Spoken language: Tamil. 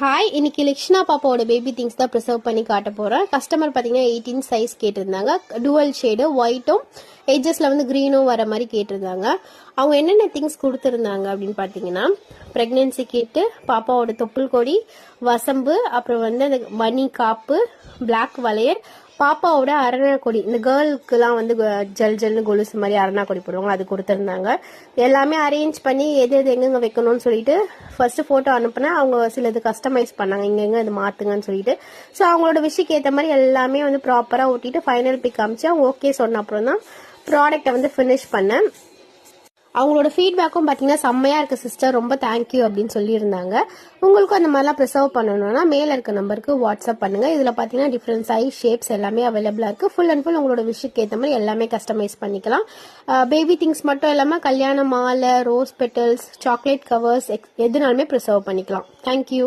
ஹாய், இன்னைக்கு லக்ஷ்னா பாப்பாவோட பேபி திங்ஸ் தான் ப்ரிசர்வ் பண்ணி காட்ட போகிறேன். கஸ்டமர் பார்த்தீங்கன்னா 18 சைஸ் கேட்டிருந்தாங்க. டுவல் ஷேடு ஒயிட்டும் எட்ஜஸில் வந்து க்ரீனும் வர மாதிரி கேட்டிருந்தாங்க. அவங்க என்னென்ன திங்ஸ் கொடுத்துருந்தாங்க அப்படின்னு பார்த்தீங்கன்னா, ப்ரெக்னென்சி கிட்டு, பாப்பாவோட தொப்புள் கொடி, வசம்பு, அப்புறம் வந்து அந்த மணி காப்பு, பிளாக் வளையல், பாப்பாவோட அரணா கொடி, இந்த கேர்ளுக்குலாம் வந்து ஜல் ஜல்னு கொலுசு மாதிரி அரணா கொடி போடுவாங்க, அது கொடுத்துருந்தாங்க. எல்லாமே அரேஞ்ச் பண்ணி எது எது எங்கெங்க வைக்கணும்னு சொல்லிட்டு ஃபர்ஸ்ட் ஃபோட்டோ அனுப்புனேன். அவங்க சிலது கஸ்டமைஸ் பண்ணாங்க, இங்கெங்க இது மாற்றுங்கன்னு சொல்லிட்டு. ஸோ அவங்களோட விஷயக்கு ஏற்ற மாதிரி எல்லாமே வந்து ப்ராப்பராக ஓட்டிட்டு ஃபைனல் பிக் காமிச்சு அவங்க ஓகே சொன்ன அப்புறம் தான் ப்ராடக்டை வந்து ஃபினிஷ் பண்ணேன். அவங்களோட ஃபீட்பேக்கும் பார்த்தீங்கன்னா செம்மையாக இருக்குது சிஸ்டர், ரொம்ப தேங்க்யூ அப்படின்னு சொல்லியிருந்தாங்க. உங்களுக்கும் அந்த மாதிரிலாம் ப்ரிசர்வ் பண்ணணும்னா மேலே இருக்க நம்பருக்கு வாட்ஸ்அப் பண்ணுங்கள். இதில் பார்த்தீங்கன்னா டிஃப்ரெண்ட் சைஸ் ஷேப்ஸ் எல்லாமே அவைலபிளாக இருக்குது. ஃபுல் அண்ட் ஃபுல் உங்களோட விஷயக்கு ஏற்ற மாதிரி எல்லாமே கஸ்டமைஸ் பண்ணிக்கலாம். பேபி திங்ஸ் மட்டும் இல்லாமல் கல்யாண மாலை, ரோஸ் பெட்டல்ஸ், சாக்லேட் கவர்ஸ் எதுனாலுமே ப்ரிசர்வ் பண்ணிக்கலாம். தேங்க்யூ.